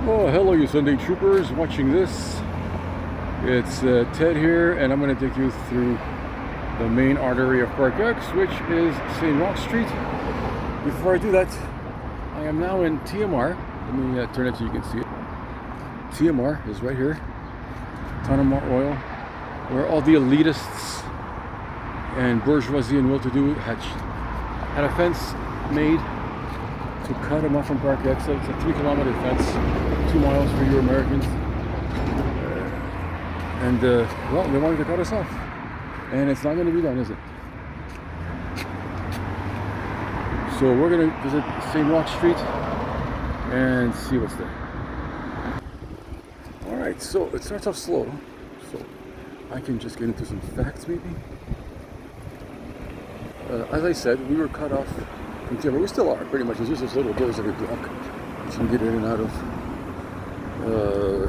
Oh, hello, you Sunday troopers watching this. It's Ted here, and I'm going to take you through the main artery of Park X, which is St. Roch Street. Before I do that, I am now in TMR. Let me turn it so you can see it. TMR is right here, Tanamar Oil, where all the elitists and bourgeoisie and well-to-do had a fence made to cut them off from Park X. It's a 3-kilometer fence, 2 miles for you Americans. Well, they wanted to cut us off. And it's not going to be done, is it? So we're going to visit St. Roch Street and see what's there. Alright, so it starts off slow. So I can just get into some facts maybe. As I said, we were cut off from timber. We still are, pretty much. There's just those little doors that we block, which you can get in and out of.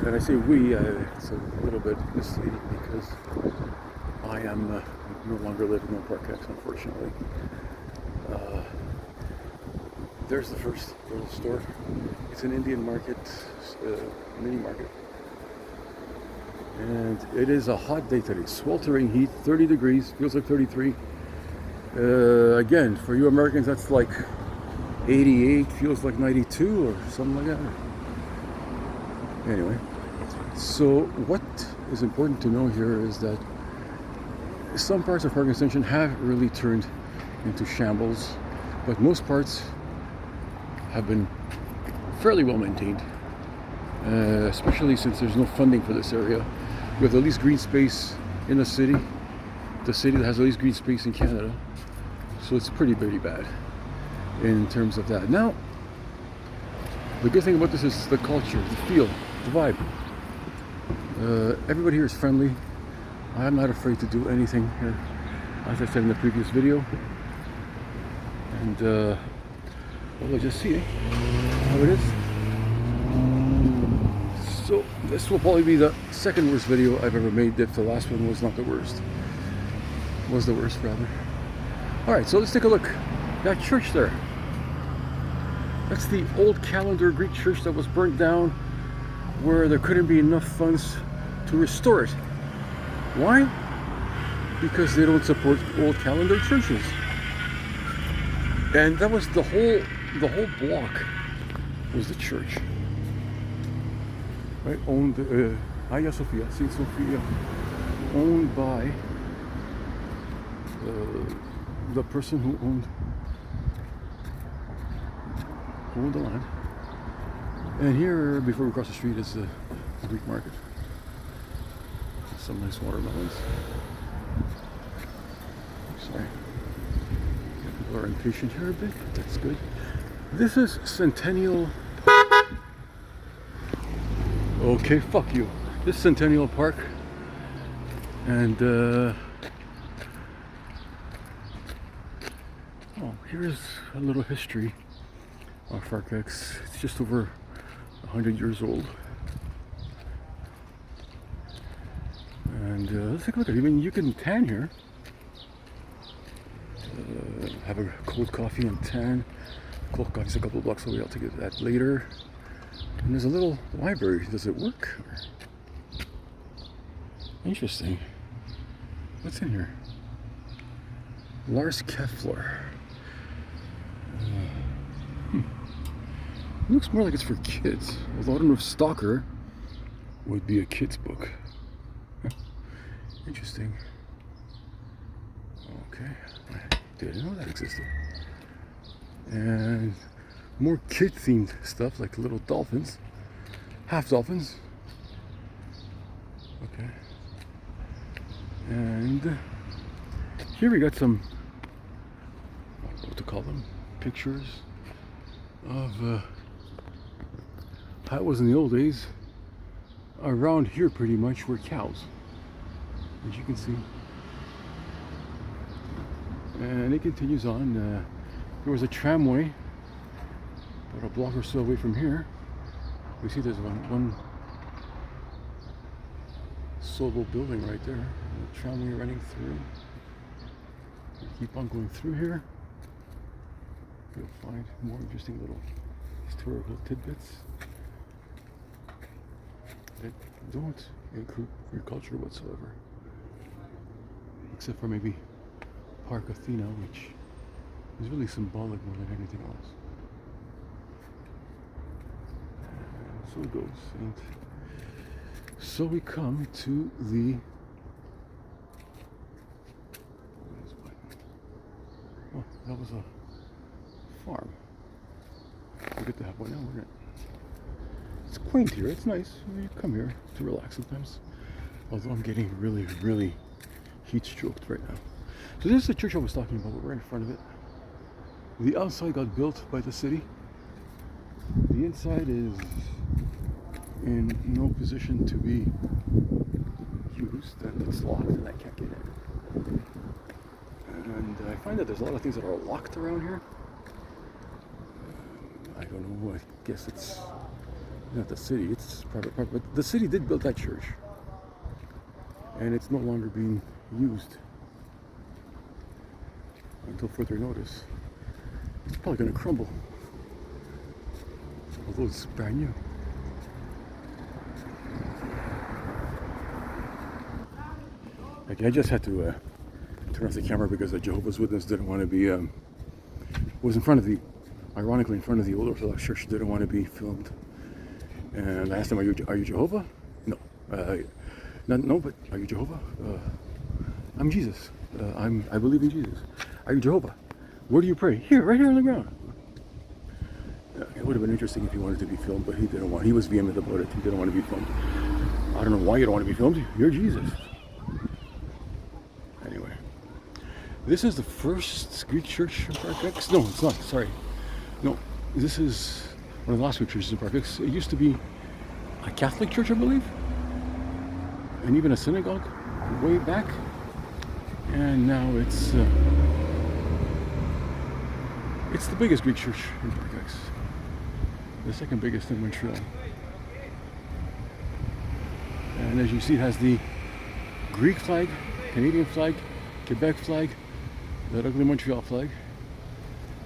And I say we, it's a little bit misleading because I am no longer living in Park X, unfortunately. There's the first little store. It's an Indian market, mini market. And it is a hot day today. Sweltering heat, 30 degrees, feels like 33. Again, for you Americans, that's like 88, feels like 92 or something like that. Anyway, so what is important to know here is that some parts of Park Extension have really turned into shambles, but most parts have been fairly well maintained, especially since there's no funding for this area. We have the least green space in the city that has the least green space in Canada. So it's pretty bad in terms of that. Now, the good thing about this is the culture, the feel, the vibe. Everybody here is friendly. I'm not afraid to do anything here, as I said in the previous video. And, well, we'll just see how it is. So, this will probably be the second worst video I've ever made, if the last one was not the worst. Was the worst, rather. Alright, so let's take a look. That church there. That's the old calendar Greek church that was burnt down, where there couldn't be enough funds to restore it. Why? Because they don't support old calendar churches. And that was the whole block was the church. Right? Owned Hagia Sophia, St. Sophia, owned by the person who owned the land. And here, before we cross the street, is the Greek market. Some nice watermelons. Sorry. People are impatient here a bit, but that's good. This is Centennial. Okay, fuck you. This is Centennial Park. And, here's a little history of Park X. It's just over 100 years old. And let's take a look at it. I mean, you can tan here. Have a cold coffee and tan. Cold coffee's a couple of blocks away. I'll take that later. And there's a little library. Does it work? Interesting. What's in here? Lars Keffler. It looks more like it's for kids. Although I don't know if Stalker would be a kid's book. Interesting. Okay. I didn't know that existed. And more kid-themed stuff like little dolphins. Half dolphins. Okay. And here we got some, I don't know what to call them, pictures of how it was in the old days. Around here pretty much were cows, as you can see. And it continues on. There was a tramway about a block or so away from here. We see there's one solo building right there. The tramway running through. We keep on going through here. You'll find more interesting little historical tidbits. that don't include your culture whatsoever, except for maybe Park Athena, which is really symbolic more than anything else. And so it goes, and so we come to the. Oh, that was a farm. We get to have one now, wouldn't it? It's quaint here. It's nice. You come here to relax sometimes. Although I'm getting really, really heat stroked right now. So this is the church I was talking about. We're right in front of it. The outside got built by the city. The inside is in no position to be used, and it's locked, and I can't get in. And I find that there's a lot of things that are locked around here. I don't know. I guess it's not the city. It's private property. But the city did build that church, and it's no longer being used until further notice. It's probably going to crumble, although it's brand new. Okay, I just had to turn off the camera because the Jehovah's Witness didn't want to be was in front of the, ironically in front of the old Orthodox Church, didn't want to be filmed. And I asked him, are you Jehovah? No, no, but are you Jehovah? I'm Jesus. I believe in Jesus. Are you Jehovah? Where do you pray? Here, right here on the ground. It would have been interesting if he wanted to be filmed, but he didn't want. He was vehement about it. He didn't want to be filmed. I don't know why you don't want to be filmed. You're Jesus. Anyway, this is the first Greek church in Park X. No, it's not. Sorry. No, this is one of the last Greek churches in Park X. It used to be a Catholic church, I believe, and even a synagogue way back. And now it's the biggest Greek church in Park X, the second biggest in Montreal. And as you see, it has the Greek flag, Canadian flag, Quebec flag, that ugly Montreal flag,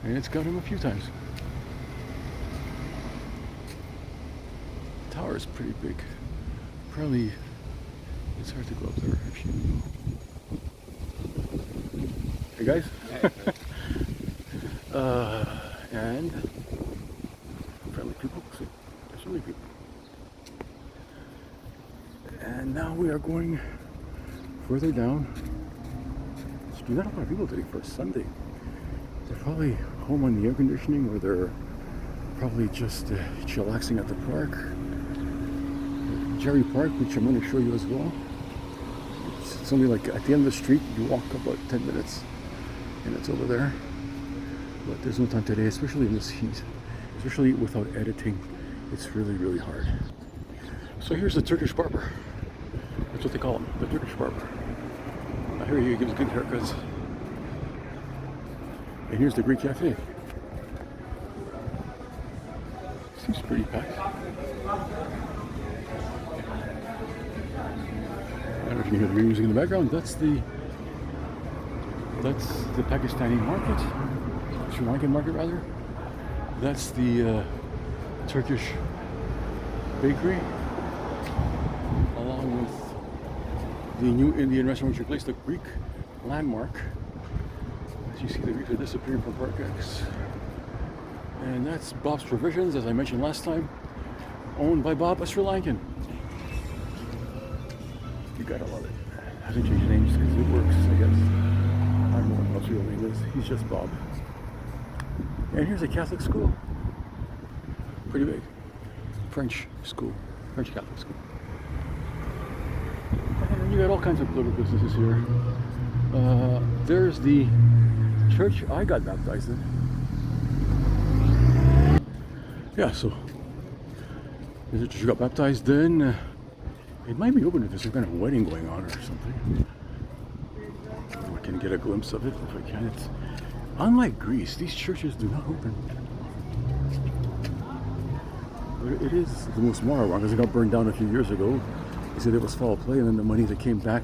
and it's got him a few times. The tower is pretty big. Probably it's hard to go up there if you. Hey guys. And friendly people. See, there's friendly people. And now we are going further down. There's not a lot of people today for a Sunday. They're probably home on the air conditioning, or they're probably just chillaxing at the park. Jerry Park, which I'm going to show you as well. It's only like at the end of the street. You walk about 10 minutes, and it's over there. But there's no time today, especially in this heat, especially without editing. It's really, really hard. So here's the Turkish barber. That's what they call him, the Turkish barber. I hear he gives good haircuts. And here's the Greek cafe. Seems pretty packed. I don't know if you can hear the music in the background. That's the Pakistani market. Sri Lankan market, rather. That's the Turkish bakery, along with the new Indian restaurant which replaced the Greek landmark. As you see, the Greeks are disappearing from Park X. And that's Bob's Provisions, as I mentioned last time, owned by Bob, a Sri Lankan. You gotta love it. Hasn't changed names because it works, I guess. I don't know what Bob's real name is. He's just Bob. And here's a Catholic school. Pretty big. French school. French Catholic school. And you got all kinds of little businesses here. There's the church I got baptized in. Yeah, so there's a church I got baptized in. It might be open if there's some kind of wedding going on or something. I can get a glimpse of it if I can. It's unlike Greece, these churches do not open. But it is the most modern one because it got burned down a few years ago. They said it was foul play, and then the money that came back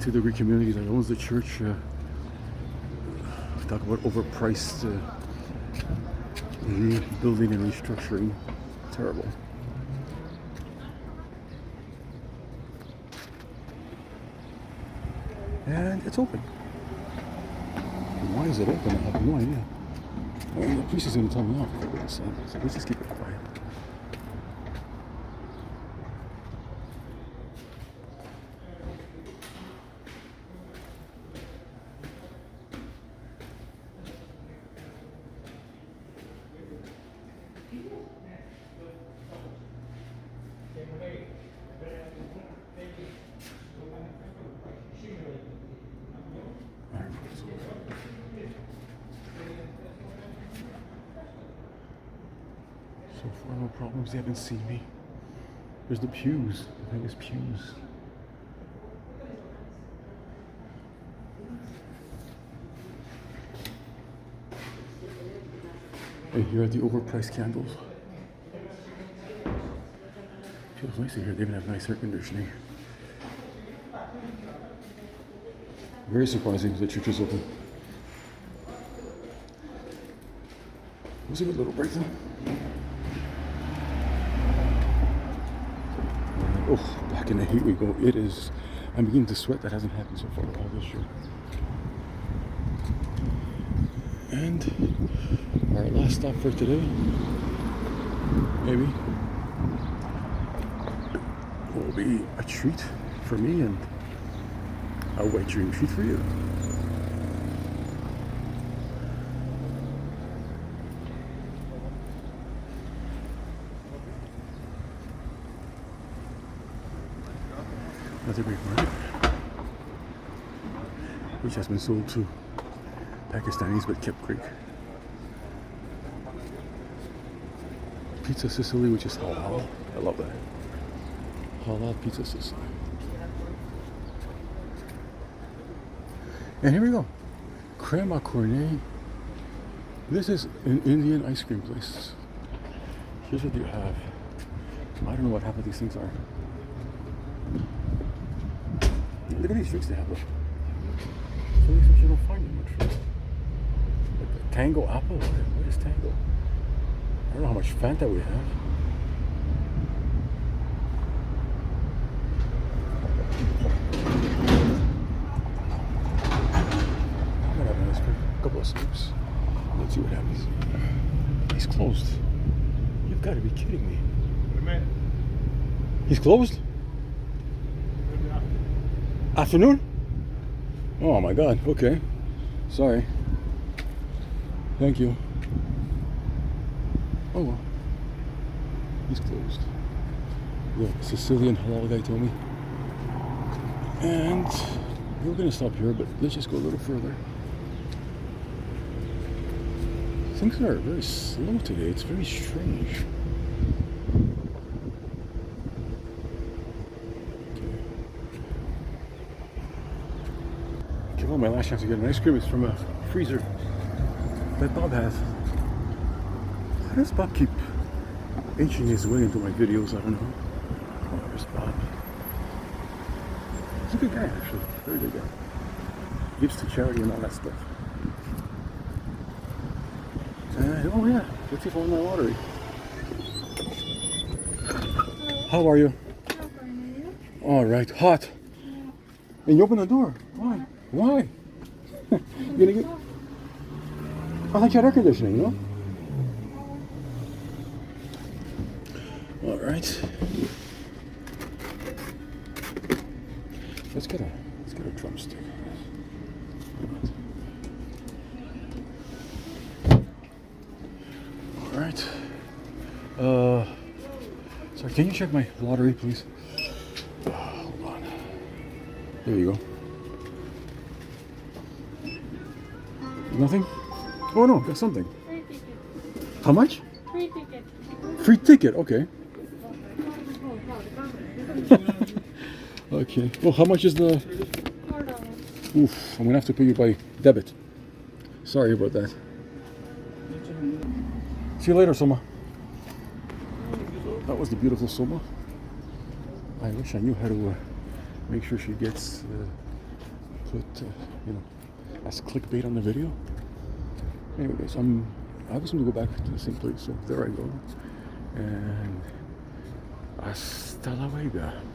to the Greek community that owns the church, talk about overpriced rebuilding and restructuring. Terrible. And it's open. Why is it open? I have no idea. Well, the priest is going to tell me off. So let's just keep it quiet. So far, no problems. They haven't seen me. There's the pews. I think it's pews. Hey, here are the overpriced candles. Feels nice in here. They even have nice air conditioning. Very surprising the church is open. It was a good little break then. Oh, back in the heat we go. It is, I'm beginning to sweat. That hasn't happened so far all this year. And our last stop for today, maybe, will be a treat for me and a wet dream treat for you. Another Greek market, which has been sold to Pakistanis but kept Greek. Pizza Sicily, which is halal. I love that. Halal Pizza Sicily. And here we go. Crema Cornet. This is an Indian ice cream place. Here's what you have. I don't know what half of these things are. Look at these drinks they have. So these you don't find them much. Right? Like Tango Apple? What is Tango? I don't know how much Fanta we have. I'm gonna have an ice cream. A couple of scoops. Let's see what happens. He's closed. You've got to be kidding me. He's closed? Afternoon? Oh my God, okay. Sorry. Thank you. Oh well. He's closed. The Sicilian halal guy told me. And we were gonna stop here, but let's just go a little further. Things are very slow today. It's very strange. Well, my last chance to get an ice cream is from a freezer that Bob has. How does Bob keep inching his way into my videos? I don't know. Oh, there's Bob. He's a good guy, actually. Very good guy. Gives to charity and all that stuff. Oh yeah, let's see if I won my lottery. How are you? All right, hot. And you open the door. Why? Why? You gonna get? I like your air conditioning, you know. All right. Let's get a drumstick. All right. Sorry, can you check my lottery, please? Hold on. There you go. Nothing? Oh no, got something. Free ticket. How much? Free ticket. Free ticket, okay. Okay. Well, how much is the... $4. Oof, I'm gonna have to pay you by debit. Sorry about that. See you later, Soma. That was the beautiful Soma. I wish I knew how to make sure she gets put, you know, as clickbait on the video. Anyways, I was going to go back to the same place, so there I go. And hasta la vega.